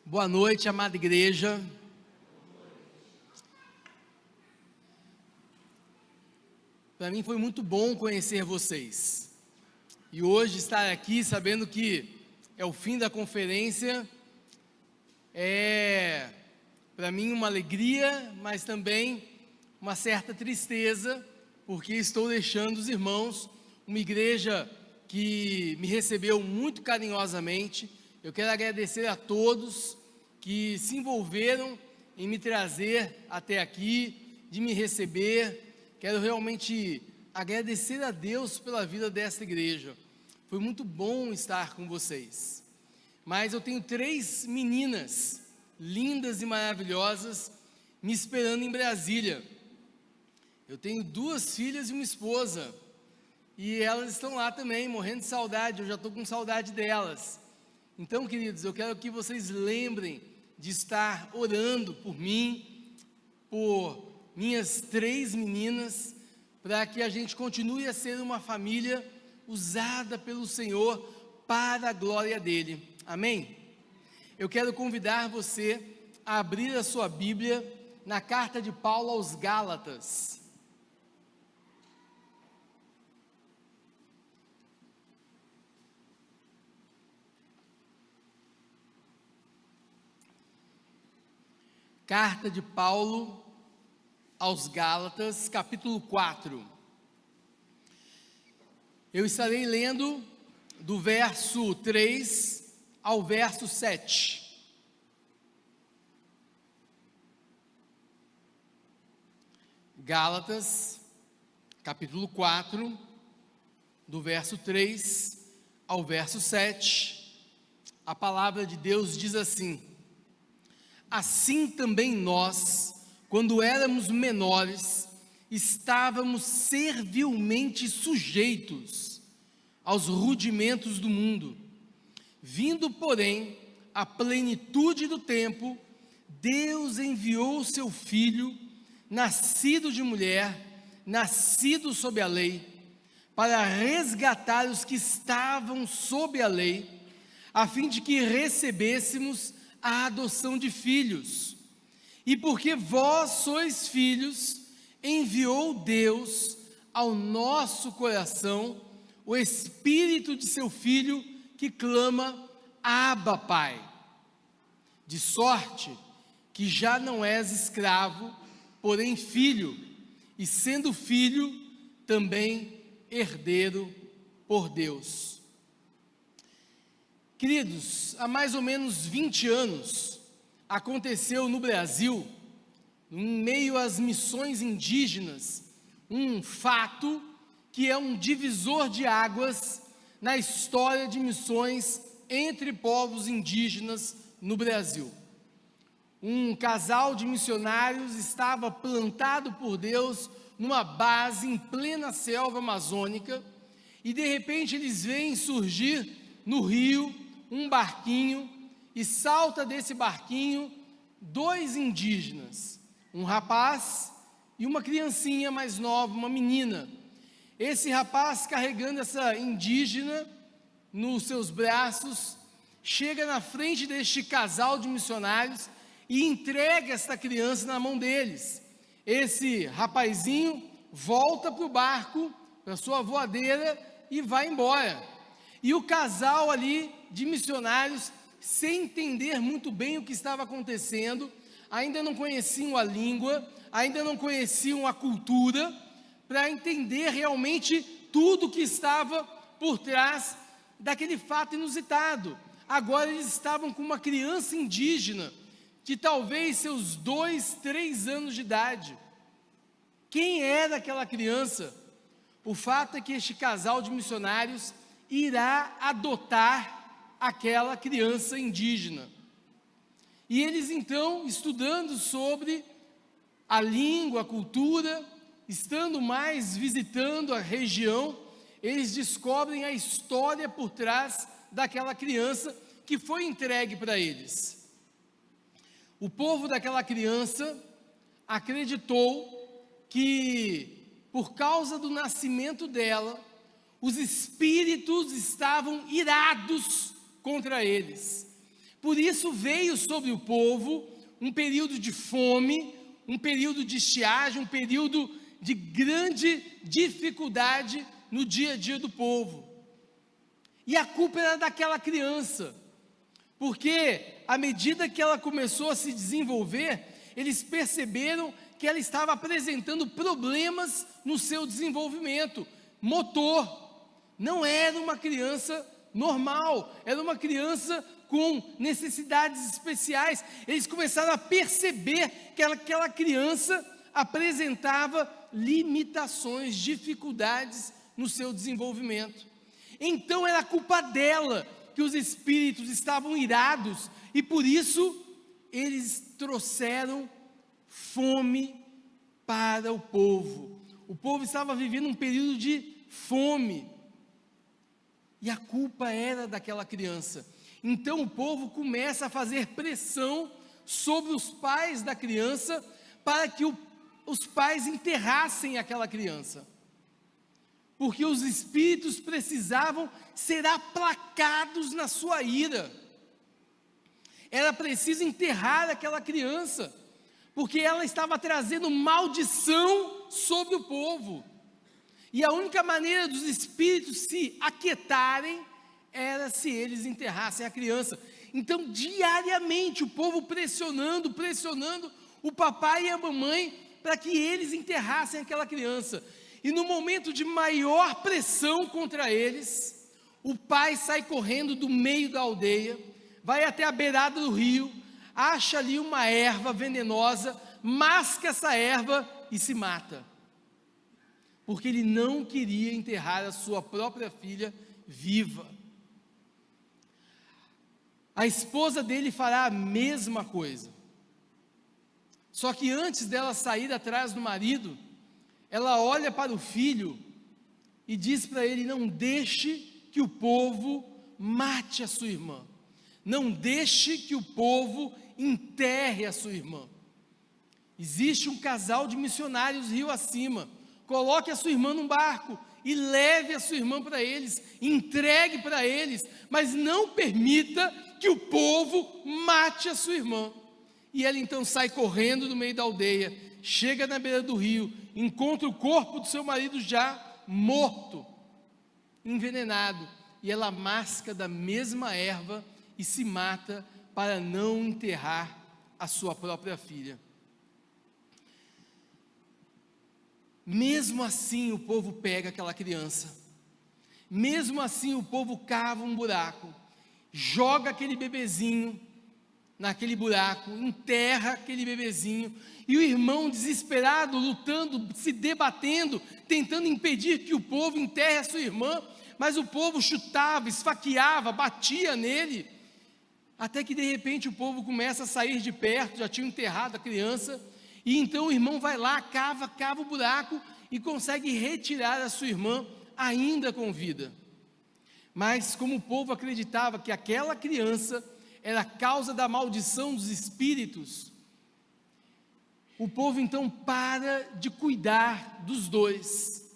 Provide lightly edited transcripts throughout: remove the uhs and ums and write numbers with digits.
Boa noite, amada igreja. Para mim foi muito bom conhecer vocês. E hoje estar aqui sabendo que é o fim da conferência é para mim uma alegria, mas também uma certa tristeza, porque estou deixando os irmãos, uma igreja que me recebeu muito carinhosamente. Eu quero agradecer a todos que se envolveram em me trazer até aqui, de me receber. Quero realmente agradecer a Deus pela vida desta igreja. Foi muito bom estar com vocês. Mas eu tenho 3 meninas lindas e maravilhosas me esperando em Brasília. Eu tenho 2 filhas e uma esposa, e elas estão lá também, morrendo de saudade. Eu já estou com saudade delas. Então, queridos, eu quero que vocês lembrem de estar orando por mim, por minhas 3 meninas, para que a gente continue a ser uma família usada pelo Senhor para a glória dele. Amém? Eu quero convidar você a abrir a sua Bíblia na carta de Paulo aos Gálatas. Carta de Paulo aos Gálatas, capítulo 4. Eu estarei lendo do verso 3 ao verso 7. Gálatas, capítulo 4, do verso 3 ao verso 7. A palavra de Deus diz assim: assim também nós, quando éramos menores, estávamos servilmente sujeitos aos rudimentos do mundo. Vindo, porém, a plenitude do tempo, Deus enviou o seu Filho, nascido de mulher, nascido sob a lei, para resgatar os que estavam sob a lei, a fim de que recebêssemos a adoção de filhos. E porque vós sois filhos, enviou Deus ao nosso coração o Espírito de seu Filho, que clama: Abba, Pai. De sorte que já não és escravo, porém filho, e sendo filho, também herdeiro por Deus. Queridos, há mais ou menos 20 anos, aconteceu no Brasil, em meio às missões indígenas, um fato que é um divisor de águas na história de missões entre povos indígenas no Brasil. Um casal de missionários estava plantado por Deus numa base em plena selva amazônica, e de repente eles veem surgir no rio um barquinho, e salta desse barquinho 2 indígenas, um rapaz e uma criancinha mais nova, uma menina. Esse rapaz, carregando essa indígena nos seus braços, chega na frente deste casal de missionários e entrega esta criança na mão deles. Esse rapazinho volta para o barco, para sua voadeira, e vai embora. E o casal ali de missionários, sem entender muito bem o que estava acontecendo, ainda não conheciam a língua, ainda não conheciam a cultura, para entender realmente tudo que estava por trás daquele fato inusitado. Agora eles estavam com uma criança indígena, de talvez seus 2, 3 anos de idade. Quem era aquela criança? O fato é que este casal de missionários irá adotar aquela criança indígena. E eles então, estudando sobre a língua, a cultura, estando mais visitando a região, eles descobrem a história por trás daquela criança que foi entregue para eles. O povo daquela criança acreditou que, por causa do nascimento dela, os espíritos estavam irados contra eles, Por isso veio sobre o povo um período de fome, um período de estiagem, um período de grande dificuldade no dia a dia do povo. E a culpa era daquela criança, porque à medida que ela começou a se desenvolver, eles perceberam que ela estava apresentando problemas no seu desenvolvimento motor. Não era uma criança normal, era uma criança com necessidades especiais. Eles começaram a perceber que aquela criança apresentava limitações, dificuldades no seu desenvolvimento. Então era culpa dela que os espíritos estavam irados, e por isso eles trouxeram fome para o povo. O povo estava vivendo um período de fome, e a culpa era daquela criança. Então o povo começa a fazer pressão sobre os pais da criança, para que os pais enterrassem aquela criança, porque os espíritos precisavam ser aplacados na sua ira. Era preciso enterrar aquela criança, porque ela estava trazendo maldição sobre o povo, e a única maneira dos espíritos se aquietarem era se eles enterrassem a criança. Então diariamente o povo pressionando o papai e a mamãe para que eles enterrassem aquela criança. E no momento de maior pressão contra eles, o pai sai correndo do meio da aldeia, vai até a beirada do rio, acha ali uma erva venenosa, masca essa erva e se mata, porque ele não queria enterrar a sua própria filha viva. A esposa dele fará a mesma coisa, só que antes dela sair atrás do marido, ela olha para o filho e diz para ele: não deixe que o povo mate a sua irmã, não deixe que o povo enterre a sua irmã. Existe um casal de missionários rio acima, coloque a sua irmã num barco e leve a sua irmã para eles, entregue para eles, mas não permita que o povo mate a sua irmã. E ela então sai correndo do meio da aldeia, chega na beira do rio, encontra o corpo do seu marido já morto, envenenado, e ela masca da mesma erva e se mata para não enterrar a sua própria filha. Mesmo assim o povo pega aquela criança, mesmo assim o povo cava um buraco, joga aquele bebezinho naquele buraco, enterra aquele bebezinho, e o irmão desesperado, lutando, se debatendo, tentando impedir que o povo enterre a sua irmã, mas o povo chutava, esfaqueava, batia nele, até que de repente o povo começa a sair de perto, já tinha enterrado a criança, e então o irmão vai lá, cava o buraco, e consegue retirar a sua irmã, ainda com vida. Mas como o povo acreditava que aquela criança era a causa da maldição dos espíritos, o povo então para de cuidar dos dois,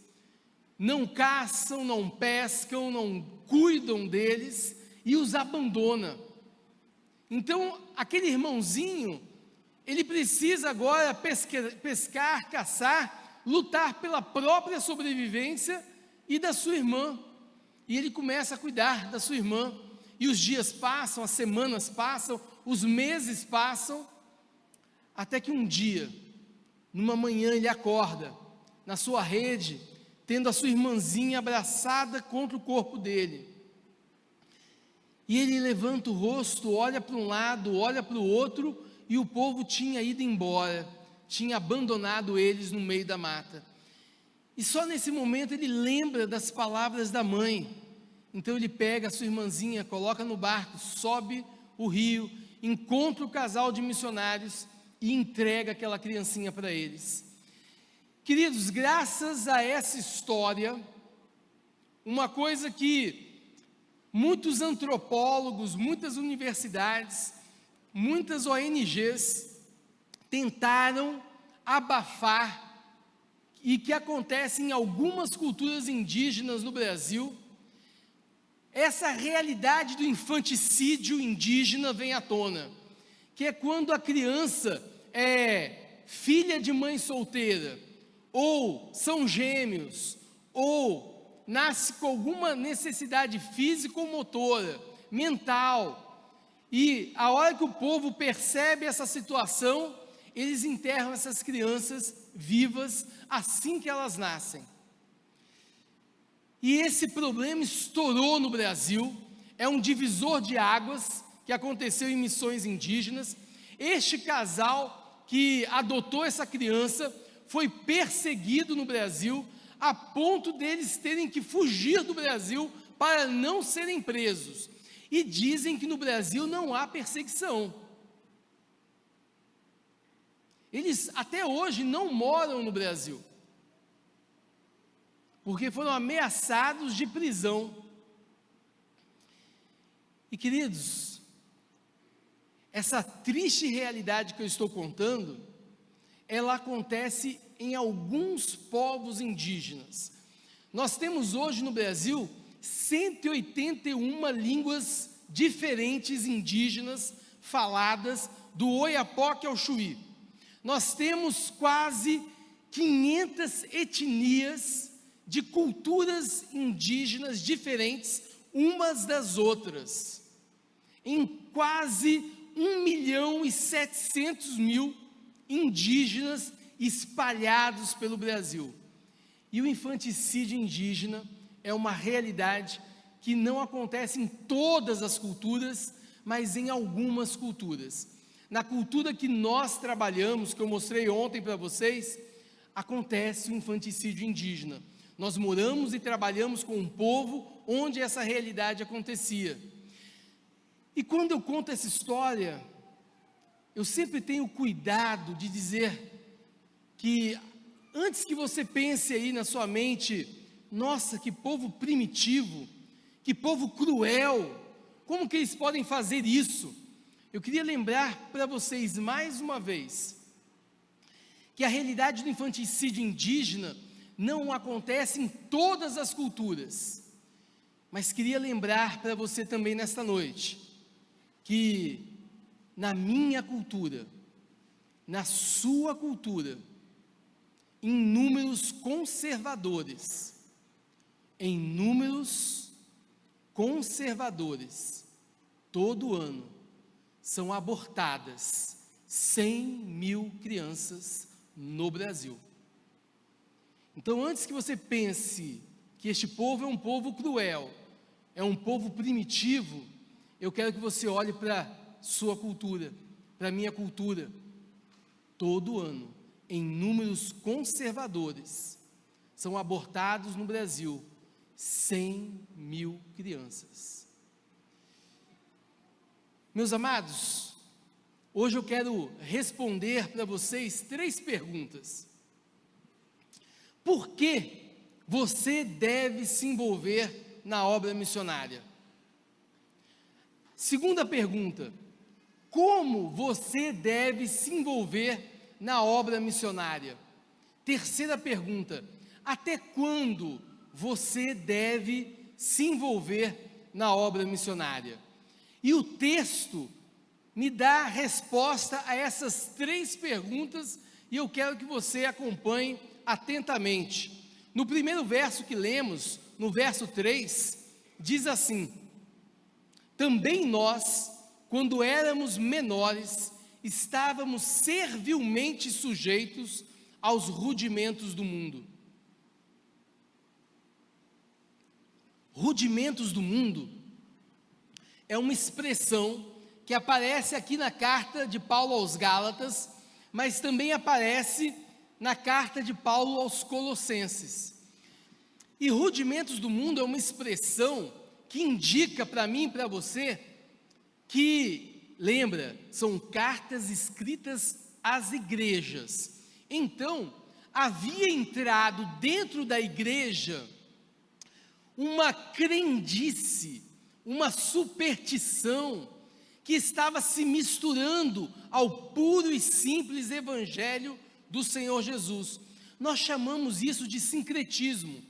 não caçam, não pescam, não cuidam deles, e os abandona. Então aquele irmãozinho, ele precisa agora pescar, caçar, lutar pela própria sobrevivência e da sua irmã, e ele começa a cuidar da sua irmã, e os dias passam, as semanas passam, os meses passam, até que um dia, numa manhã, ele acorda, na sua rede, tendo a sua irmãzinha abraçada contra o corpo dele, e ele levanta o rosto, olha para um lado, olha para o outro, e o povo tinha ido embora, tinha abandonado eles no meio da mata, e só nesse momento ele lembra das palavras da mãe. Então ele pega a sua irmãzinha, coloca no barco, sobe o rio, encontra o casal de missionários e entrega aquela criancinha para eles. Queridos, graças a essa história, uma coisa que muitos antropólogos, muitas universidades, muitas ONGs tentaram abafar, e que acontece em algumas culturas indígenas no Brasil, essa realidade do infanticídio indígena vem à tona, que é quando a criança é filha de mãe solteira, ou são gêmeos, ou nasce com alguma necessidade física ou motora, mental, e a hora que o povo percebe essa situação, eles enterram essas crianças vivas assim que elas nascem. E esse problema estourou no Brasil, é um divisor de águas que aconteceu em missões indígenas. Este casal que adotou essa criança foi perseguido no Brasil, a ponto deles terem que fugir do Brasil para não serem presos. E dizem que no Brasil não há perseguição. Eles até hoje não moram no Brasil, porque foram ameaçados de prisão. E queridos, essa triste realidade que eu estou contando, ela acontece em alguns povos indígenas. Nós temos hoje no Brasil 181 línguas diferentes indígenas faladas do Oiapoque ao Chuí. Nós temos quase 500 etnias de culturas indígenas diferentes umas das outras, em quase 1.700.000 indígenas espalhados pelo Brasil. E o infanticídio indígena é uma realidade que não acontece em todas as culturas, mas em algumas culturas. Na cultura que nós trabalhamos, que eu mostrei ontem para vocês, acontece o infanticídio indígena. Nós moramos e trabalhamos com um povo onde essa realidade acontecia. E quando eu conto essa história, eu sempre tenho cuidado de dizer que, antes que você pense aí na sua mente, nossa, que povo primitivo, que povo cruel, como que eles podem fazer isso? Eu queria lembrar para vocês mais uma vez, que a realidade do infanticídio indígena não acontece em todas as culturas, mas queria lembrar para você também nesta noite, que na minha cultura, na sua cultura, em números conservadores, todo ano são abortadas 100.000 crianças no Brasil. Então, antes que você pense que este povo é um povo cruel, é um povo primitivo, eu quero que você olhe para sua cultura, para a minha cultura. Todo ano, em números conservadores, são abortados no Brasil 100.000 crianças. Meus amados, hoje eu quero responder para vocês 3 perguntas. Por que você deve se envolver na obra missionária? Segunda pergunta: como você deve se envolver na obra missionária? Terceira pergunta: até quando você deve se envolver na obra missionária? E o texto me dá a resposta a essas 3 perguntas, e eu quero que você acompanhe atentamente. No primeiro verso que lemos, no verso 3, diz assim: também nós, quando éramos menores, estávamos servilmente sujeitos aos rudimentos do mundo. Rudimentos do mundo é uma expressão que aparece aqui na carta de Paulo aos Gálatas, mas também aparece na carta de Paulo aos Colossenses. E rudimentos do mundo é uma expressão que indica para mim e para você que, lembra, são cartas escritas às igrejas. Então, havia entrado dentro da igreja uma crendice, uma superstição que estava se misturando ao puro e simples evangelho do Senhor Jesus. Nós chamamos isso de sincretismo.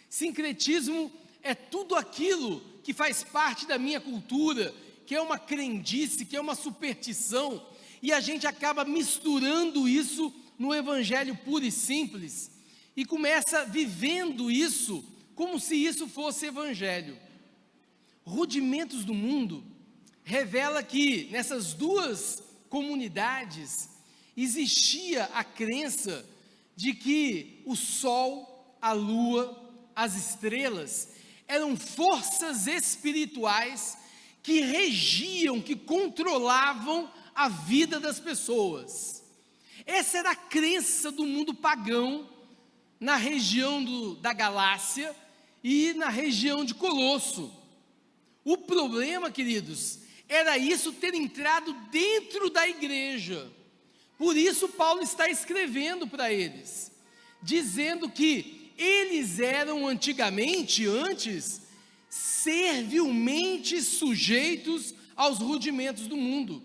Sincretismo é tudo aquilo que faz parte da minha cultura, que é uma crendice, que é uma superstição, e a gente acaba misturando isso no evangelho puro e simples, e começa vivendo isso como se isso fosse evangelho. Rudimentos do Mundo revela que nessas duas comunidades existia a crença de que o sol, a lua, as estrelas eram forças espirituais que regiam, que controlavam a vida das pessoas. Essa era a crença do mundo pagão na região da Galácia e na região de Colosso. O problema, queridos, era isso ter entrado dentro da igreja. Por isso Paulo está escrevendo para eles, dizendo que eles eram antes, servilmente sujeitos aos rudimentos do mundo,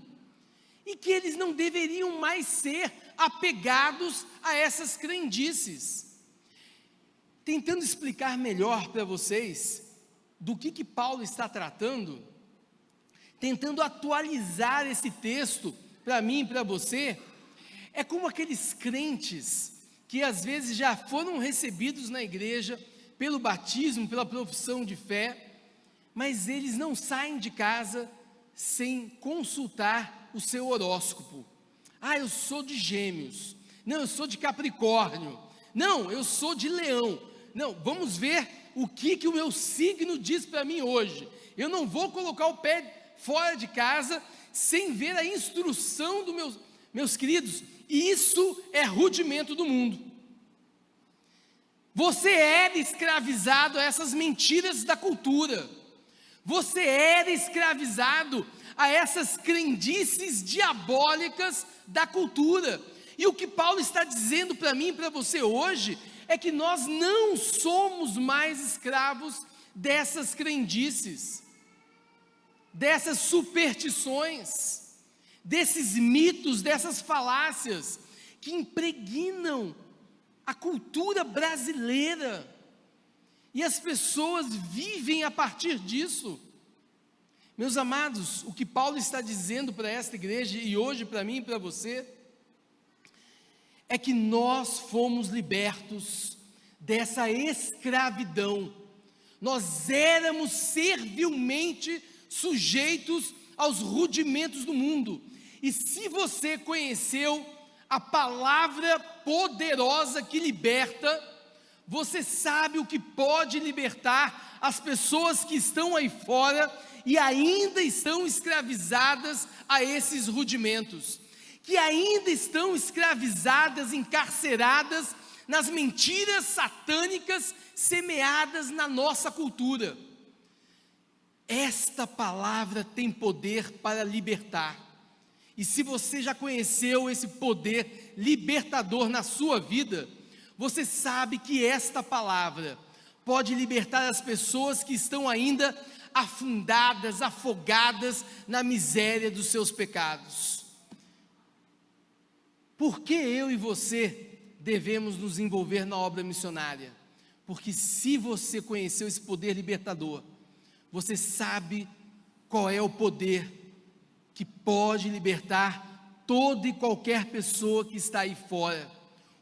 e que eles não deveriam mais ser apegados a essas crendices. Tentando explicar melhor para vocês do que Paulo está tratando, tentando atualizar esse texto para mim e para você, é como aqueles crentes que às vezes já foram recebidos na igreja pelo batismo, pela profissão de fé, mas eles não saem de casa sem consultar o seu horóscopo. Ah, eu sou de Gêmeos. Não, eu sou de Capricórnio. Não, eu sou de Leão. Não, vamos ver o que o meu signo diz para mim hoje. Eu não vou colocar o pé fora de casa sem ver a instrução dos meus queridos. Isso é rudimento do mundo. Você era escravizado a essas mentiras da cultura. Você era escravizado a essas crendices diabólicas da cultura. E o que Paulo está dizendo para mim e para você hoje é que nós não somos mais escravos dessas crendices, dessas superstições, desses mitos, dessas falácias que impregnam a cultura brasileira, e as pessoas vivem a partir disso. Meus amados, o que Paulo está dizendo para esta igreja, e hoje para mim e para você, é que nós fomos libertos dessa escravidão. Nós éramos servilmente sujeitos aos rudimentos do mundo. E se você conheceu a palavra poderosa que liberta, você sabe o que pode libertar as pessoas que estão aí fora e ainda estão escravizadas a esses rudimentos, que ainda estão escravizadas, encarceradas nas mentiras satânicas semeadas na nossa cultura. Esta palavra tem poder para libertar. E se você já conheceu esse poder libertador na sua vida, você sabe que esta palavra pode libertar as pessoas que estão ainda afundadas, afogadas na miséria dos seus pecados. Por que eu e você devemos nos envolver na obra missionária? Porque se você conheceu esse poder libertador, você sabe qual é o poder que pode libertar toda e qualquer pessoa que está aí fora.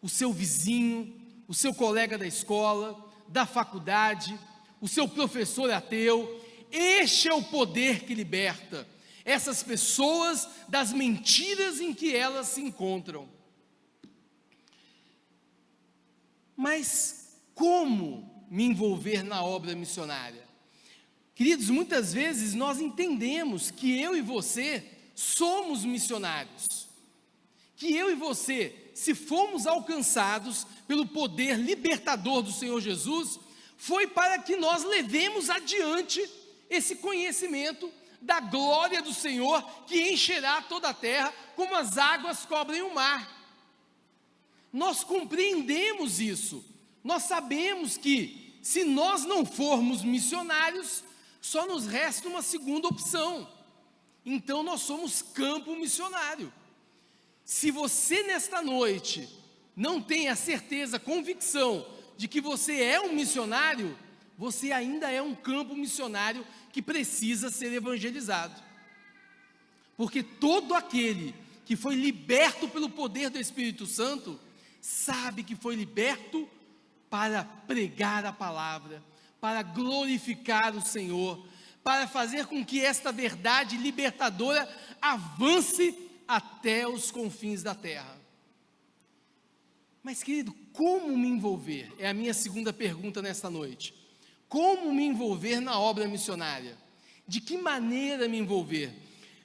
O seu vizinho, o seu colega da escola, da faculdade, o seu professor ateu. Este é o poder que liberta essas pessoas das mentiras em que elas se encontram. Mas como me envolver na obra missionária? Queridos, muitas vezes nós entendemos que eu e você somos missionários, que eu e você, se fomos alcançados pelo poder libertador do Senhor Jesus, foi para que nós levemos adiante esse conhecimento da glória do Senhor, que encherá toda a terra, como as águas cobrem o mar. Nós compreendemos isso, nós sabemos que, se nós não formos missionários, só nos resta uma segunda opção. Então nós somos campo missionário. Se você nesta noite não tem a certeza, a convicção de que você é um missionário, você ainda é um campo missionário que precisa ser evangelizado. Porque todo aquele que foi liberto pelo poder do Espírito Santo, sabe que foi liberto para pregar a palavra, para glorificar o Senhor, para fazer com que esta verdade libertadora avance até os confins da terra. Mas, querido, como me envolver? É a minha segunda pergunta nesta noite. Como me envolver na obra missionária? De que maneira me envolver?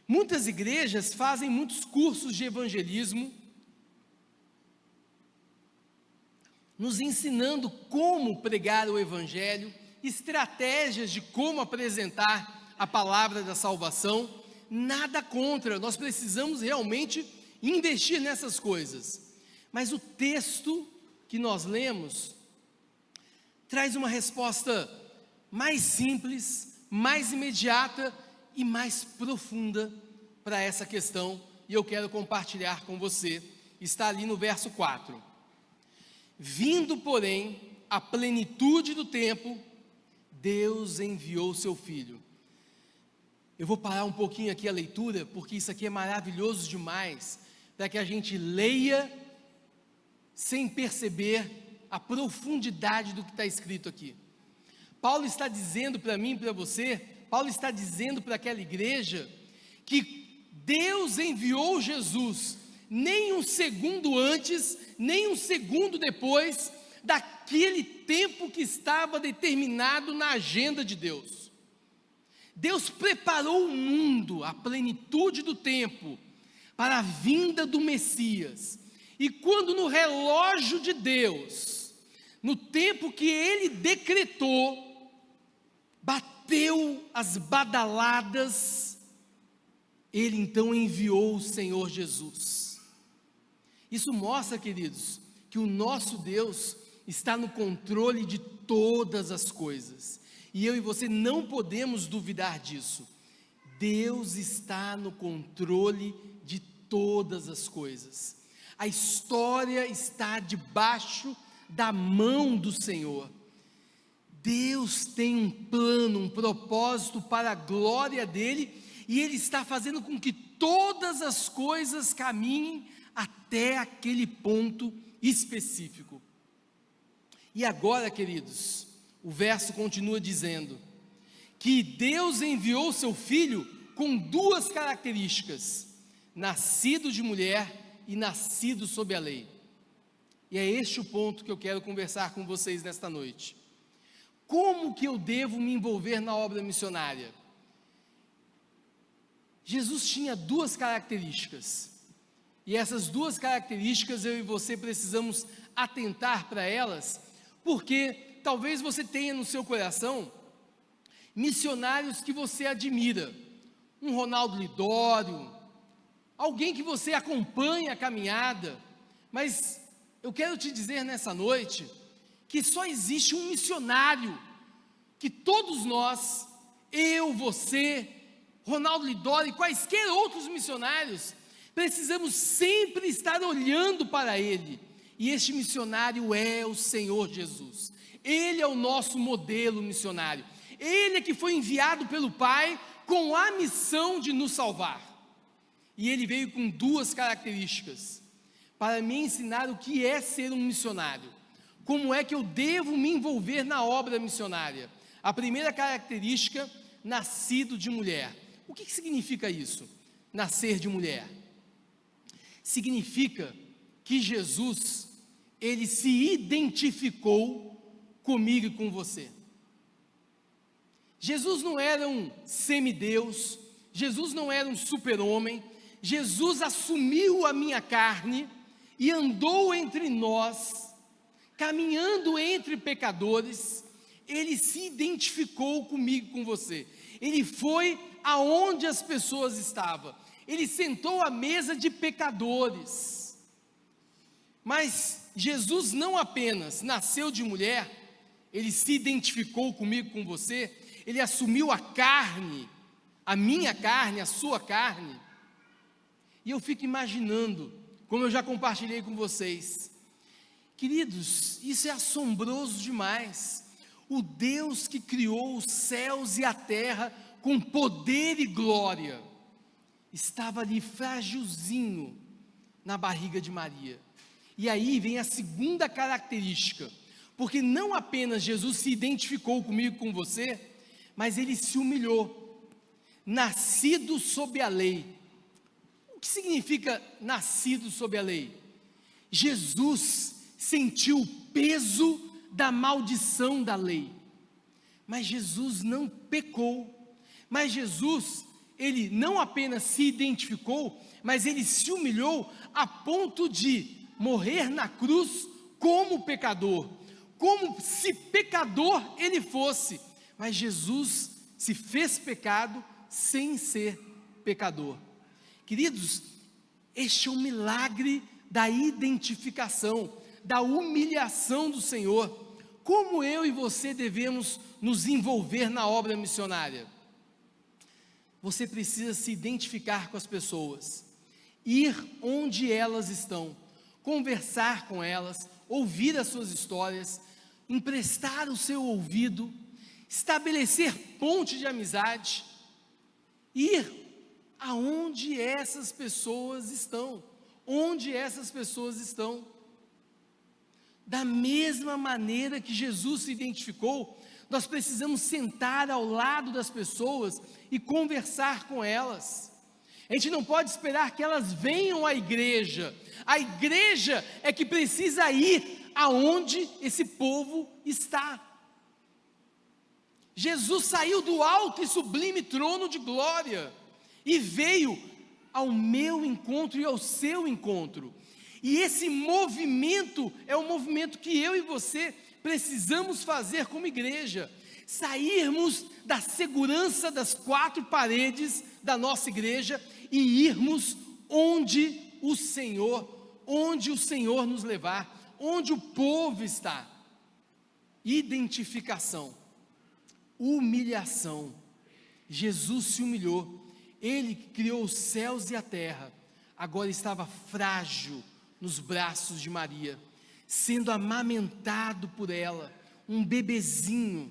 Muitas igrejas fazem muitos cursos de evangelismo, nos ensinando como pregar o evangelho, estratégias de como apresentar a palavra da salvação. Nada contra, nós precisamos realmente investir nessas coisas. Mas o texto que nós lemos traz uma resposta mais simples, mais imediata e mais profunda para essa questão, e eu quero compartilhar com você. Está ali no verso 4. Vindo, porém, a plenitude do tempo, Deus enviou seu Filho. Eu vou parar um pouquinho aqui a leitura, porque isso aqui é maravilhoso demais, para que a gente leia sem perceber a profundidade do que está escrito aqui. Paulo está dizendo para mim e para você, Paulo está dizendo para aquela igreja, que Deus enviou Jesus, nem um segundo antes, nem um segundo depois, daquele tempo que estava determinado na agenda de Deus. Deus preparou o mundo, a plenitude do tempo, para a vinda do Messias. E quando no relógio de Deus, no tempo que Ele decretou, bateu as badaladas, Ele então enviou o Senhor Jesus. Isso mostra, queridos, que o nosso Deus está no controle de todas as coisas. E eu e você não podemos duvidar disso. Deus está no controle de todas as coisas. A história está debaixo da mão do Senhor. Deus tem um plano, um propósito para a glória dEle, e Ele está fazendo com que todas as coisas caminhem até aquele ponto específico. E agora, queridos, o verso continua dizendo que Deus enviou seu Filho com duas características: nascido de mulher e nascido sob a lei. E é este o ponto que eu quero conversar com vocês nesta noite. Como que eu devo me envolver na obra missionária? Jesus tinha duas características, e essas duas características eu e você precisamos atentar para elas, porque talvez você tenha no seu coração missionários que você admira, um Ronaldo Lidório, alguém que você acompanha a caminhada, mas eu quero te dizer nessa noite, que só existe um missionário, que todos nós, eu, você, Ronaldo Lidório e quaisquer outros missionários, precisamos sempre estar olhando para ele, e este missionário é o Senhor Jesus. Ele é o nosso modelo missionário, Ele é que foi enviado pelo Pai, com a missão de nos salvar. E Ele veio com duas características, para me ensinar o que é ser um missionário, como é que eu devo me envolver na obra missionária. A primeira característica, nascido de mulher. O que significa isso? Nascer de mulher. Significa que Jesus, Ele se identificou comigo e com você. Jesus não era um semideus, Jesus não era um super-homem, Jesus assumiu a minha carne e andou entre nós, caminhando entre pecadores. Ele se identificou comigo, com você. Ele foi aonde as pessoas estavam. Ele sentou à mesa de pecadores. Mas Jesus não apenas nasceu de mulher, Ele se identificou comigo, com você. Ele assumiu a carne, a minha carne, a sua carne. E eu fico imaginando, como eu já compartilhei com vocês, queridos, isso é assombroso demais. o Deus que criou os céus e a terra com poder e glória, estava ali frágilzinho na barriga de Maria. E aí vem a segunda característica, porque não apenas Jesus se identificou comigo, com você, mas ele se humilhou, nascido sob a lei. O que significa nascido sob a lei? Jesus sentiu o peso da maldição da lei, mas Jesus não pecou, mas Jesus, ele não apenas se identificou, mas ele se humilhou a ponto de morrer na cruz como pecador, como se pecador ele fosse, mas Jesus se fez pecado sem ser pecador. Queridos, este é um milagre da identificação, da humilhação do Senhor. Como eu e você devemos nos envolver na obra missionária? Você precisa se identificar com as pessoas, ir onde elas estão, conversar com elas, ouvir as suas histórias, emprestar o seu ouvido, estabelecer ponte de amizade, ir aonde essas pessoas estão, onde essas pessoas estão. Da mesma maneira que Jesus se identificou, nós precisamos sentar ao lado das pessoas e conversar com elas. A gente não pode esperar que elas venham à igreja. A igreja é que precisa ir aonde esse povo está. Jesus saiu do alto e sublime trono de glória e veio ao meu encontro e ao seu encontro. E esse movimento é um movimento que eu e você precisamos fazer como igreja, sairmos da segurança das quatro paredes da nossa igreja e irmos onde o Senhor nos levar, onde o povo está. Identificação, humilhação. Jesus se humilhou, ele criou os céus e a terra, agora estava frágil nos braços de Maria, sendo amamentado por ela, um bebezinho.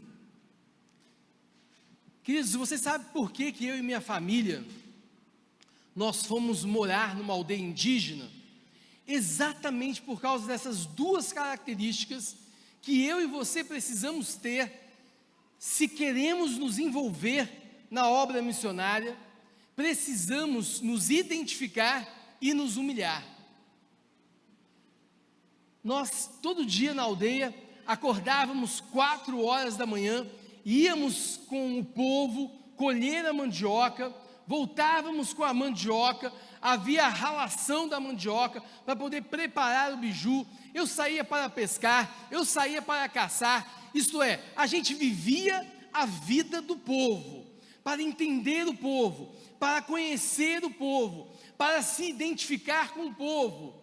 Queridos, você sabe por que eu e minha família, nós fomos morar numa aldeia indígena? Exatamente por causa dessas duas características que eu e você precisamos ter, se queremos nos envolver na obra missionária. Precisamos nos identificar e nos humilhar. Nós, todo dia na aldeia, acordávamos 4 horas da manhã, íamos com o povo colher a mandioca, voltávamos com a mandioca, havia a ralação da mandioca para poder preparar o biju. Eu saía para pescar, eu saía para caçar, isto é, a gente vivia a vida do povo, para entender o povo, para conhecer o povo, para se identificar com o povo.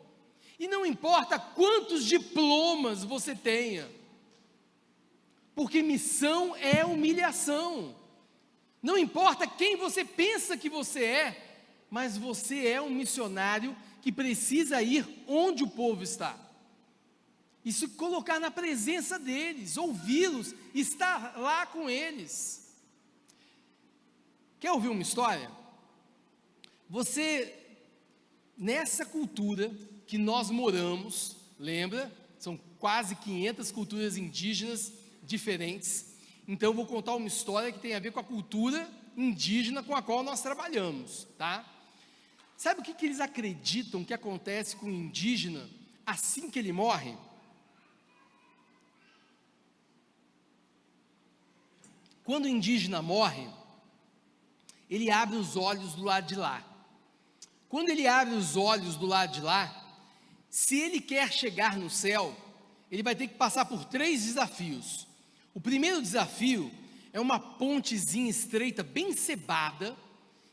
E não importa quantos diplomas você tenha, porque missão é humilhação. Não importa quem você pensa que você é, mas você é um missionário que precisa ir onde o povo está. E se colocar na presença deles, ouvi-los, estar lá com eles. Quer ouvir uma história? Você, nessa cultura que nós moramos, lembra? São quase 500 culturas indígenas diferentes. Então eu vou contar uma história que tem a ver com a cultura indígena com a qual nós trabalhamos, tá? Sabe o que eles acreditam que acontece com o indígena assim que ele morre? Quando o indígena morre, ele abre os olhos do lado de lá. Quando ele abre os olhos do lado de lá, se ele quer chegar no céu, ele vai ter que passar por 3 desafios. O primeiro desafio é uma pontezinha estreita, bem cebada,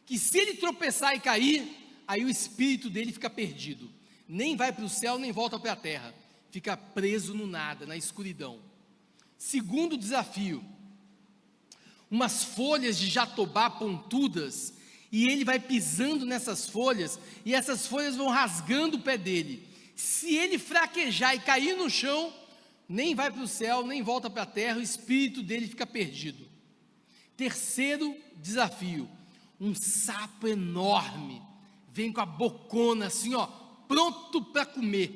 que se ele tropeçar e cair, aí o espírito dele fica perdido. Nem vai para o céu, nem volta para a terra. Fica preso no nada, na escuridão. Segundo desafio, umas folhas de jatobá pontudas, e ele vai pisando nessas folhas, e essas folhas vão rasgando o pé dele. Se ele fraquejar e cair no chão, nem vai para o céu, nem volta para a terra, o espírito dele fica perdido. Terceiro desafio, um sapo enorme, vem com a bocona assim, ó, pronto para comer.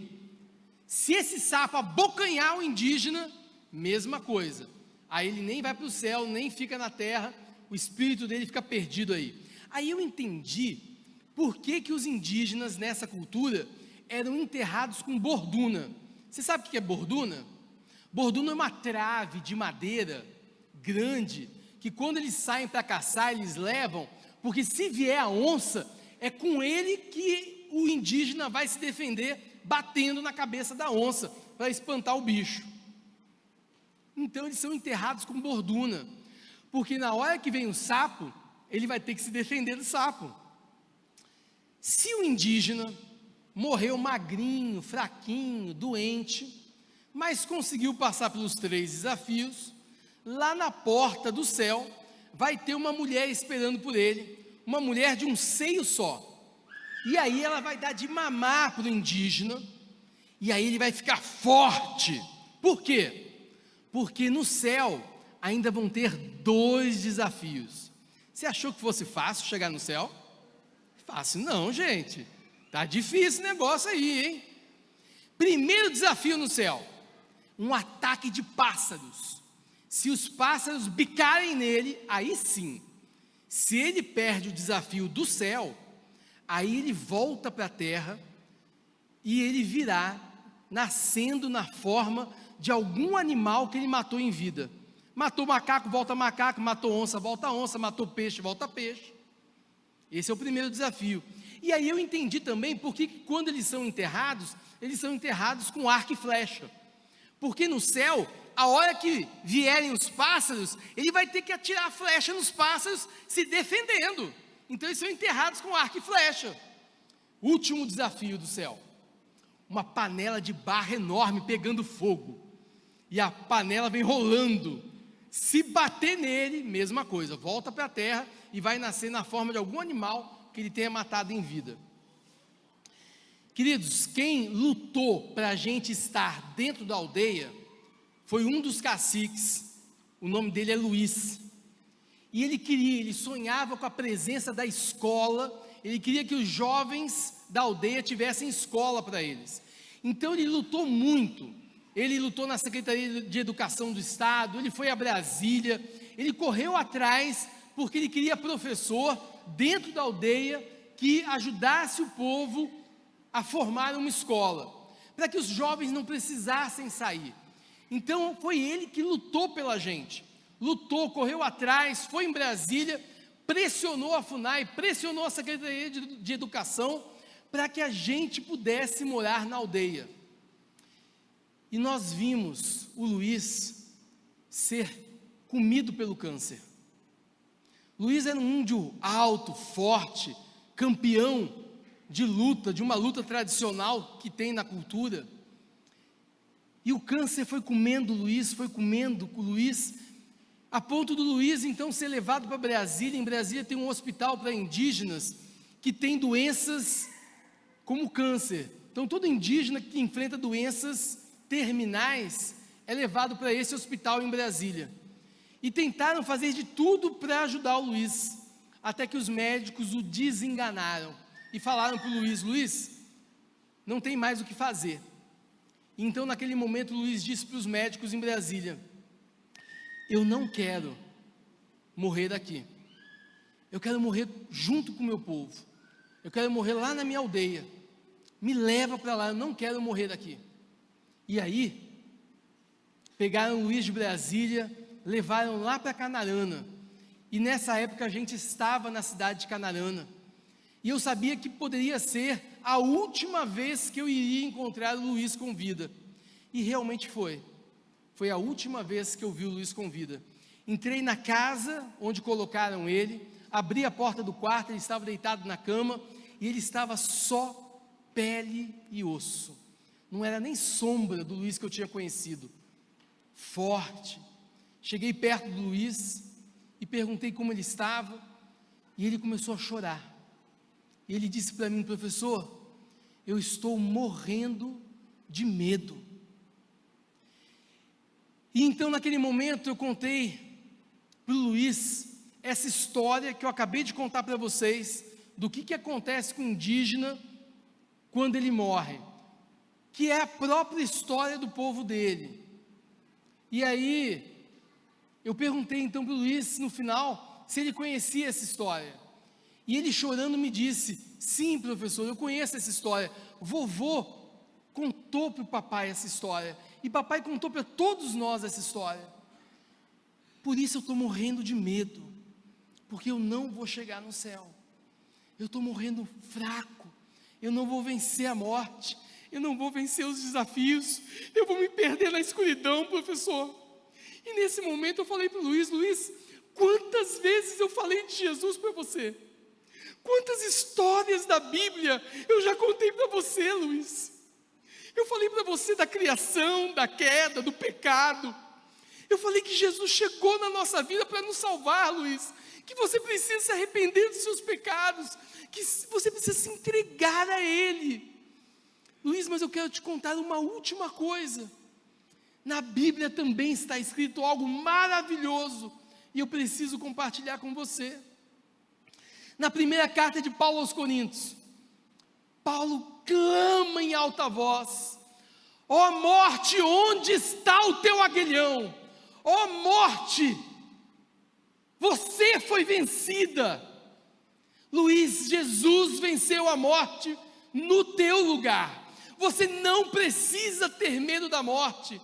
Se esse sapo abocanhar o indígena, mesma coisa. Aí ele nem vai para o céu, nem fica na terra, o espírito dele fica perdido aí. Aí eu entendi por que os indígenas nessa cultura eram enterrados com borduna. Você sabe o que é borduna? Borduna é uma trave de madeira grande, que quando eles saem para caçar, eles levam, porque se vier a onça, é com ele que o indígena vai se defender, batendo na cabeça da onça, para espantar o bicho. Então eles são enterrados com borduna, porque na hora que vem o sapo, ele vai ter que se defender do sapo. Se o indígena morreu magrinho, fraquinho, doente, mas conseguiu passar pelos 3 desafios, lá na porta do céu, vai ter uma mulher esperando por ele, uma mulher de um seio só, e aí ela vai dar de mamar para o indígena, e aí ele vai ficar forte. Por quê? Porque no céu ainda vão ter 2 desafios. Você achou que fosse fácil chegar no céu? Fácil não, gente, tá difícil esse negócio aí, hein? Primeiro desafio no céu, um ataque de pássaros. Se os pássaros bicarem nele, aí sim. Se ele perde o desafio do céu, aí ele volta para a terra e ele virá nascendo na forma de algum animal que ele matou em vida. Matou macaco, volta macaco, matou onça, volta onça, matou peixe, volta peixe. Esse é o primeiro desafio. E aí eu entendi também porque quando eles são enterrados com arco e flecha. Porque no céu, a hora que vierem os pássaros, ele vai ter que atirar a flecha nos pássaros, se defendendo. Então eles são enterrados com arco e flecha. Último desafio do céu, uma panela de barro enorme pegando fogo, e a panela vem rolando. Se bater nele, mesma coisa, volta para a terra e vai nascer na forma de algum animal que ele tenha matado em vida. Queridos, quem lutou para a gente estar dentro da aldeia foi um dos caciques, o nome dele é Luiz, e ele sonhava com a presença da escola, ele queria que os jovens da aldeia tivessem escola para eles. Então ele lutou muito, ele lutou na Secretaria de Educação do Estado, ele foi a Brasília, ele correu atrás, porque ele queria professor dentro da aldeia, que ajudasse o povo a formar uma escola, para que os jovens não precisassem sair. Então foi ele que lutou pela gente, lutou, correu atrás, foi em Brasília, pressionou a FUNAI, pressionou a Secretaria de Educação, para que a gente pudesse morar na aldeia. E nós vimos o Luiz ser comido pelo câncer. Luiz era um índio alto, forte, campeão de luta, de uma luta tradicional que tem na cultura. E o câncer foi comendo o Luiz, a ponto do Luiz então ser levado para Brasília. Em Brasília tem um hospital para indígenas que tem doenças como câncer. Então todo indígena que enfrenta doenças terminais é levado para esse hospital em Brasília. E tentaram fazer de tudo para ajudar o Luiz, até que os médicos o desenganaram e falaram para o Luiz: Luiz, não tem mais o que fazer. Então naquele momento o Luiz disse para os médicos em Brasília: eu não quero morrer aqui, eu quero morrer junto com o meu povo, eu quero morrer lá na minha aldeia, me leva para lá, eu não quero morrer aqui. E aí pegaram o Luiz de Brasília, levaram lá para Canarana, e nessa época a gente estava na cidade de Canarana, e eu sabia que poderia ser a última vez que eu iria encontrar o Luiz com vida, e realmente foi a última vez que eu vi o Luiz com vida. Entrei na casa onde colocaram ele, abri a porta do quarto, ele estava deitado na cama, e ele estava só pele e osso, não era nem sombra do Luiz que eu tinha conhecido, forte. Cheguei perto do Luiz e perguntei como ele estava, e ele começou a chorar, e ele disse para mim: professor, eu estou morrendo de medo. E então naquele momento eu contei para o Luiz essa história que eu acabei de contar para vocês, do que acontece com o indígena quando ele morre, que é a própria história do povo dele. E aí, eu perguntei então para o Luiz, no final, se ele conhecia essa história. E ele chorando me disse, sim professor, eu conheço essa história, vovô contou para o papai essa história, e papai contou para todos nós essa história. Por isso eu estou morrendo de medo, porque eu não vou chegar no céu, eu estou morrendo fraco, eu não vou vencer a morte, eu não vou vencer os desafios, eu vou me perder na escuridão, professor. E nesse momento eu falei para o Luiz, Luiz, quantas vezes eu falei de Jesus para você? Quantas histórias da Bíblia eu já contei para você, Luiz? Eu falei para você da criação, da queda, do pecado. Eu falei que Jesus chegou na nossa vida para nos salvar, Luiz. Que você precisa se arrepender dos seus pecados, que você precisa se entregar a Ele. Luiz, mas eu quero te contar uma última coisa. Na Bíblia também está escrito algo maravilhoso, e eu preciso compartilhar com você. Na primeira carta de Paulo aos Coríntios, Paulo clama em alta voz, ó morte, onde está o teu aguilhão? Ó morte, você foi vencida. Luiz, Jesus venceu a morte no teu lugar. Você não precisa ter medo da morte,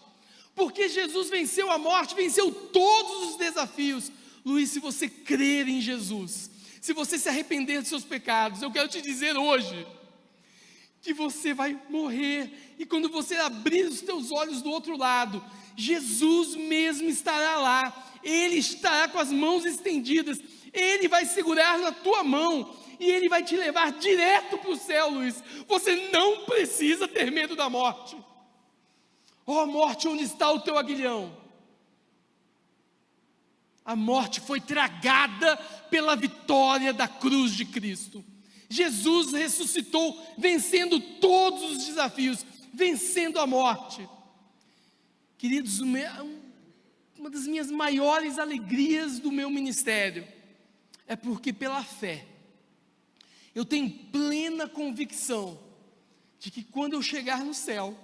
porque Jesus venceu a morte, venceu todos os desafios. Luiz, se você crer em Jesus, se você se arrepender dos seus pecados, eu quero te dizer hoje, que você vai morrer, e quando você abrir os teus olhos do outro lado, Jesus mesmo estará lá, Ele estará com as mãos estendidas, Ele vai segurar na tua mão, e Ele vai te levar direto para o céu, Luiz. Você não precisa ter medo da morte. Ó morte, onde está o teu aguilhão? A morte foi tragada pela vitória da cruz de Cristo. Jesus ressuscitou, vencendo todos os desafios, vencendo a morte. Queridos, uma das minhas maiores alegrias do meu ministério é porque pela fé eu tenho plena convicção de que quando eu chegar no céu,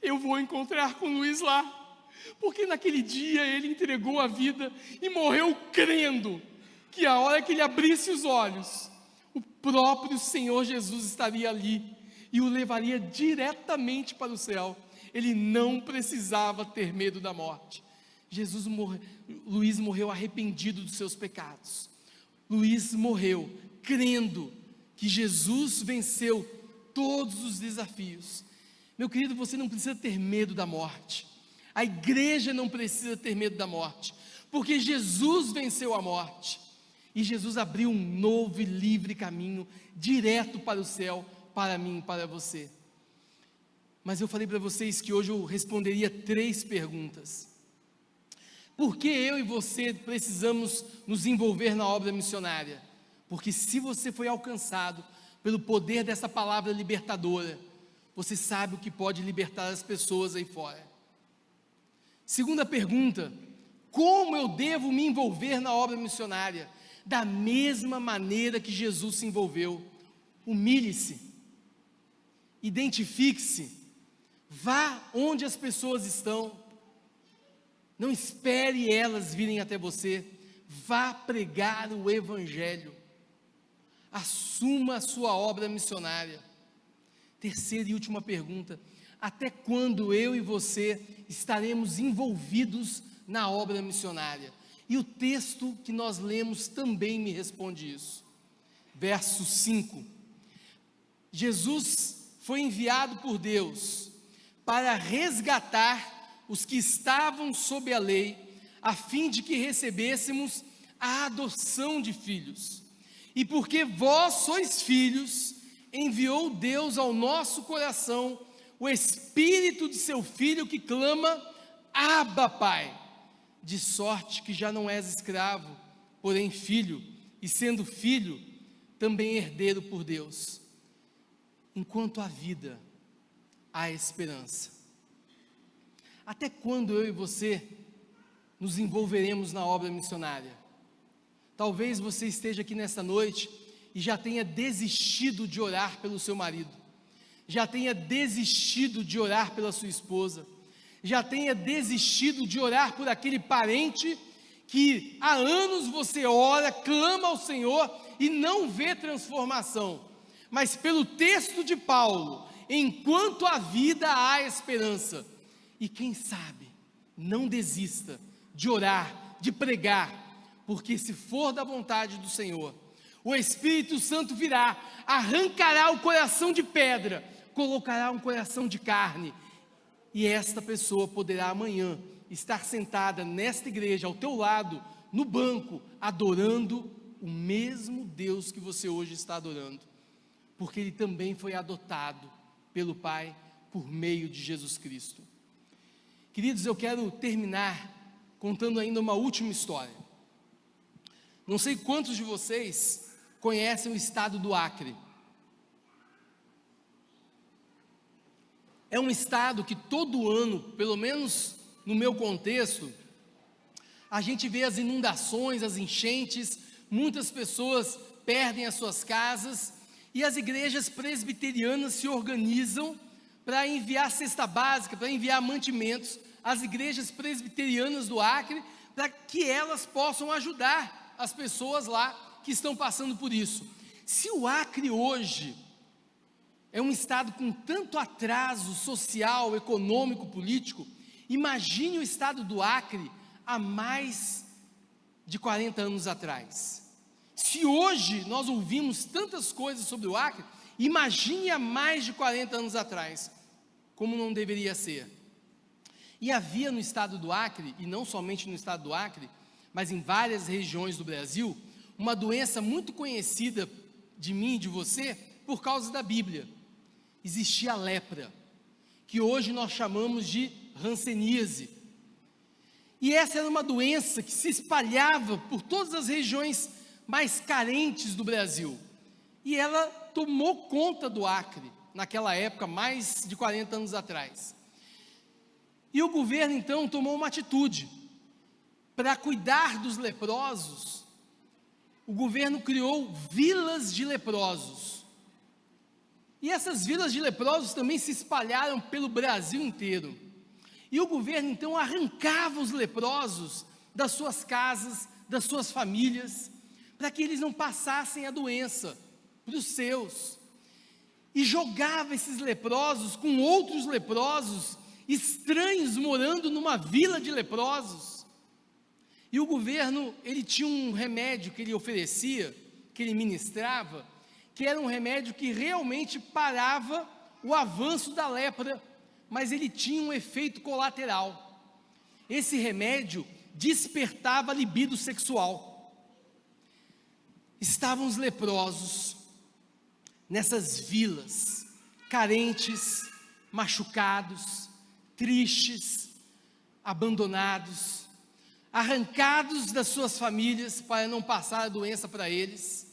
eu vou encontrar com Luiz lá, porque naquele dia ele entregou a vida e morreu crendo que a hora que ele abrisse os olhos, o próprio Senhor Jesus estaria ali e o levaria diretamente para o céu. Ele não precisava ter medo da morte. Luiz morreu arrependido dos seus pecados. Luiz morreu crendo que Jesus venceu todos os desafios. Meu querido, você não precisa ter medo da morte. A igreja não precisa ter medo da morte, porque Jesus venceu a morte. E Jesus abriu um novo e livre caminho, direto para o céu, para mim e para você. Mas eu falei para vocês que hoje eu responderia 3 perguntas. Por que eu e você precisamos nos envolver na obra missionária? Porque se você foi alcançado pelo poder dessa palavra libertadora, você sabe o que pode libertar as pessoas aí fora. Segunda pergunta, como eu devo me envolver na obra missionária? Da mesma maneira que Jesus se envolveu. Humilhe-se, identifique-se, vá onde as pessoas estão, não espere elas virem até você, vá pregar o Evangelho, assuma a sua obra missionária. Terceira e última pergunta, até quando eu e você estaremos envolvidos na obra missionária? E o texto que nós lemos também me responde isso. Verso 5, Jesus foi enviado por Deus para resgatar os que estavam sob a lei, a fim de que recebêssemos a adoção de filhos. E porque vós sois filhos, enviou Deus ao nosso coração o Espírito de seu Filho que clama, Abba, Pai. De sorte que já não és escravo, porém filho, e sendo filho, também herdeiro por Deus. Enquanto há vida, há esperança. Até quando eu e você nos envolveremos na obra missionária? Talvez você esteja aqui nesta noite e já tenha desistido de orar pelo seu marido, já tenha desistido de orar pela sua esposa, já tenha desistido de orar por aquele parente que há anos você ora, clama ao Senhor e não vê transformação. Mas pelo texto de Paulo, enquanto há vida há esperança. E quem sabe, não desista de orar, de pregar, porque se for da vontade do Senhor, o Espírito Santo virá, arrancará o coração de pedra, colocará um coração de carne, e esta pessoa poderá amanhã estar sentada nesta igreja, ao teu lado, no banco, adorando o mesmo Deus que você hoje está adorando, porque ele também foi adotado pelo Pai, por meio de Jesus Cristo. Queridos, eu quero terminar contando ainda uma última história. Não sei quantos de vocês conhecem o estado do Acre. É um estado que todo ano, pelo menos no meu contexto, a gente vê as inundações, as enchentes, muitas pessoas perdem as suas casas, e as igrejas presbiterianas se organizam para enviar cesta básica, para enviar mantimentos às igrejas presbiterianas do Acre, para que elas possam ajudar as pessoas lá que estão passando por isso. Se o Acre hoje é um estado com tanto atraso social, econômico, político, imagine o estado do Acre há mais de 40 anos atrás. Se hoje nós ouvimos tantas coisas sobre o Acre, imagine há mais de 40 anos atrás, como não deveria ser. E havia no estado do Acre, e não somente no estado do Acre, mas em várias regiões do Brasil, uma doença muito conhecida de mim e de você, por causa da Bíblia. Existia a lepra, que hoje nós chamamos de hanseníase. E essa era uma doença que se espalhava por todas as regiões mais carentes do Brasil, e ela tomou conta do Acre, naquela época, mais de 40 anos atrás, e o governo então tomou uma atitude, para cuidar dos leprosos, o governo criou vilas de leprosos, e essas vilas de leprosos também se espalharam pelo Brasil inteiro, e o governo então arrancava os leprosos das suas casas, das suas famílias, para que eles não passassem a doença para os seus, e jogava esses leprosos com outros leprosos, estranhos morando numa vila de leprosos, e o governo, ele tinha um remédio que ele oferecia, que ele ministrava, que era um remédio que realmente parava o avanço da lepra, mas ele tinha um efeito colateral. Esse remédio despertava a libido sexual. Estavam os leprosos nessas vilas, carentes, machucados, tristes, abandonados, arrancados das suas famílias para não passar a doença para eles.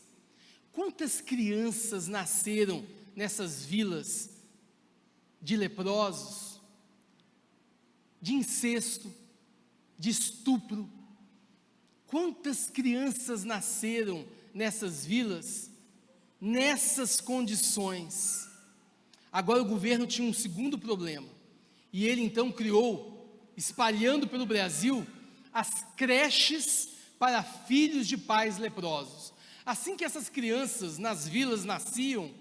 Quantas crianças nasceram nessas vilas de leprosos, de incesto, de estupro? Quantas crianças nasceram nessas vilas, nessas condições? Agora o governo tinha um segundo problema, e ele então criou, espalhando pelo Brasil, as creches para filhos de pais leprosos. Assim que essas crianças nas vilas nasciam,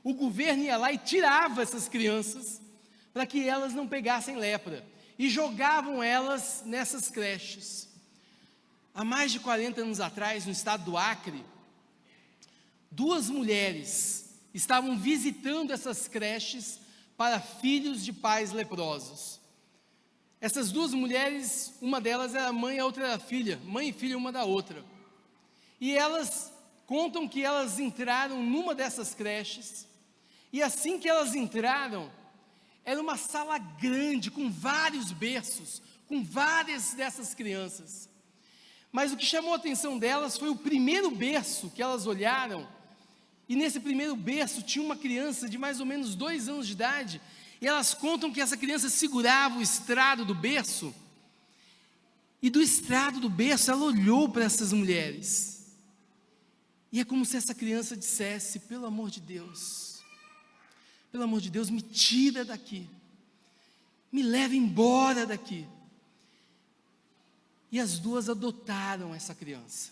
o governo ia lá e tirava essas crianças, para que elas não pegassem lepra, e jogavam elas nessas creches. Há mais de 40 anos atrás, no estado do Acre, 2 mulheres estavam visitando essas creches para filhos de pais leprosos. Essas 2 mulheres, uma delas era mãe, a outra era filha, mãe e filha uma da outra. E elas contam que elas entraram numa dessas creches, e assim que elas entraram, era uma sala grande, com vários berços, com várias dessas crianças. Mas o que chamou a atenção delas foi o primeiro berço que elas olharam, e nesse primeiro berço tinha uma criança de mais ou menos 2 anos de idade, E elas contam que essa criança segurava o estrado do berço, e do estrado do berço ela olhou para essas mulheres. E é como se essa criança dissesse: pelo amor de Deus, me tira daqui, me leva embora daqui. E as duas adotaram essa criança.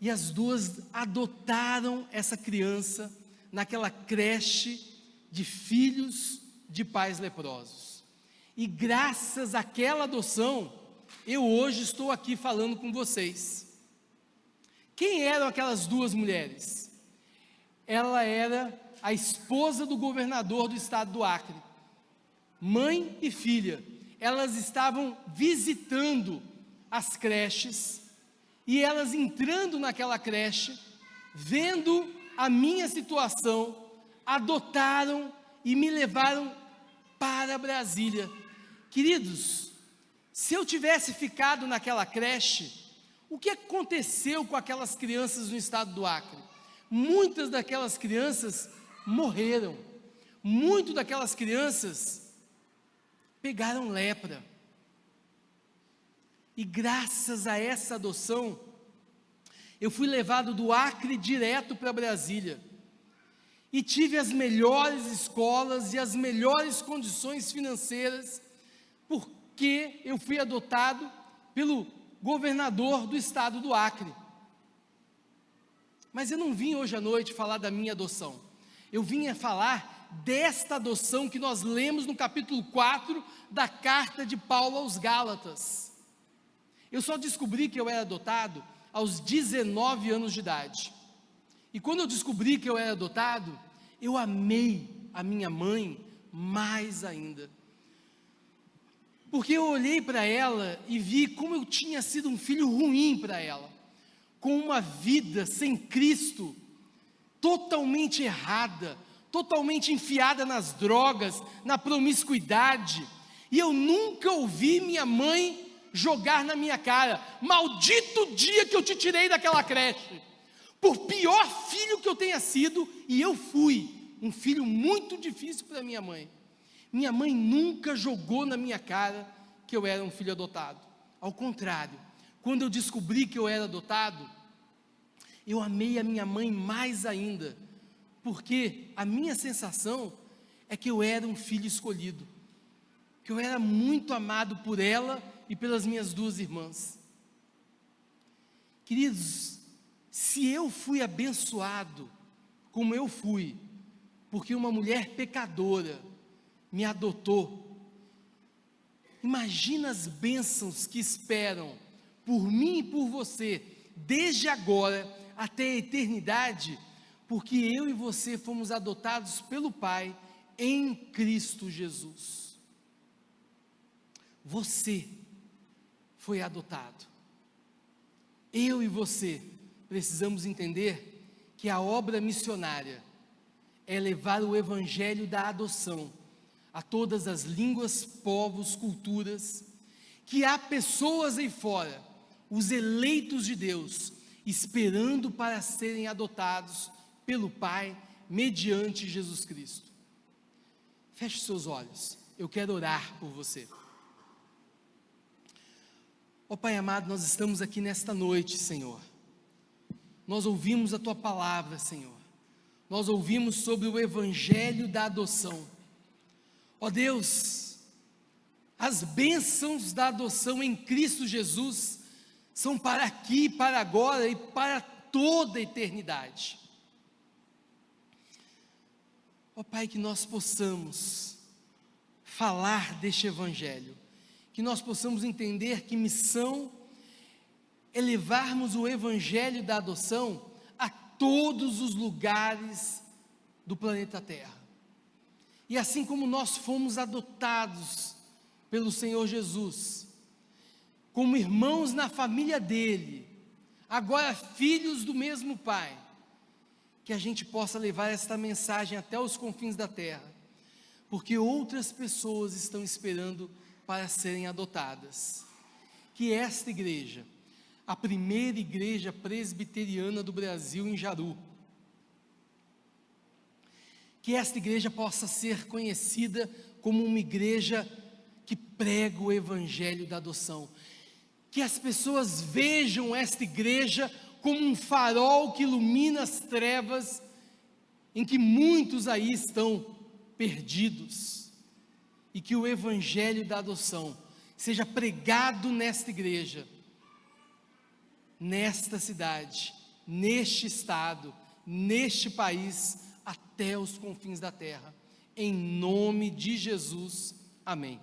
E as duas adotaram essa criança naquela creche de filhos de pais leprosos. E graças àquela adoção, eu hoje estou aqui falando com vocês. Quem eram aquelas duas mulheres? Ela era a esposa do governador do estado do Acre, mãe e filha. Elas estavam visitando as creches, e elas entrando naquela creche, vendo a minha situação, adotaram e me levaram para Brasília. Queridos, se eu tivesse ficado naquela creche, o que aconteceu com aquelas crianças no estado do Acre? Muitas daquelas crianças morreram, muitas daquelas crianças pegaram lepra. E graças a essa adoção, eu fui levado do Acre direto para Brasília, e tive as melhores escolas e as melhores condições financeiras, porque eu fui adotado pelo governador do estado do Acre. Mas eu não vim hoje à noite falar da minha adoção, eu vim falar desta adoção que nós lemos no capítulo 4 da carta de Paulo aos Gálatas. Eu só descobri que eu era adotado aos 19 anos de idade. E quando eu descobri que eu era adotado, eu amei a minha mãe mais ainda. Porque eu olhei para ela e vi como eu tinha sido um filho ruim para ela, com uma vida sem Cristo, totalmente errada, totalmente enfiada nas drogas, na promiscuidade. E eu nunca ouvi minha mãe jogar na minha cara: maldito dia que eu te tirei daquela creche, por pior filho que eu tenha sido. E eu fui um filho muito difícil para minha mãe. Minha mãe nunca jogou na minha cara que eu era um filho adotado. Ao contrário, quando eu descobri que eu era adotado, eu amei a minha mãe mais ainda, porque a minha sensação é que eu era um filho escolhido, que eu era muito amado por ela e pelas minhas duas irmãs. Queridos, se eu fui abençoado como eu fui, porque uma mulher pecadora me adotou, imagina as bênçãos que esperam por mim e por você, desde agora até a eternidade, porque eu e você fomos adotados pelo Pai em Cristo Jesus. Você foi adotado. Eu e você precisamos entender que a obra missionária é levar o evangelho da adoção a todas as línguas, povos, culturas, que há pessoas aí fora, os eleitos de Deus, esperando para serem adotados pelo Pai, mediante Jesus Cristo. Feche seus olhos, eu quero orar por você. Ó Pai amado, nós estamos aqui nesta noite, Senhor. Nós ouvimos a Tua palavra, Senhor. Nós ouvimos sobre o evangelho da adoção. Ó Deus, as bênçãos da adoção em Cristo Jesus são para aqui, para agora e para toda a eternidade. Ó Pai, que nós possamos falar deste evangelho, que nós possamos entender que missão é levarmos o evangelho da adoção a todos os lugares do planeta Terra. E assim como nós fomos adotados pelo Senhor Jesus, como irmãos na família dele, agora filhos do mesmo Pai, que a gente possa levar esta mensagem até os confins da terra, porque outras pessoas estão esperando para serem adotadas. Que esta igreja, a primeira igreja presbiteriana do Brasil, em Jaru, que esta igreja possa ser conhecida como uma igreja que prega o evangelho da adoção, que as pessoas vejam esta igreja como um farol que ilumina as trevas em que muitos aí estão perdidos, e que o evangelho da adoção seja pregado nesta igreja, nesta cidade, neste estado, neste país, até os confins da terra, em nome de Jesus, amém.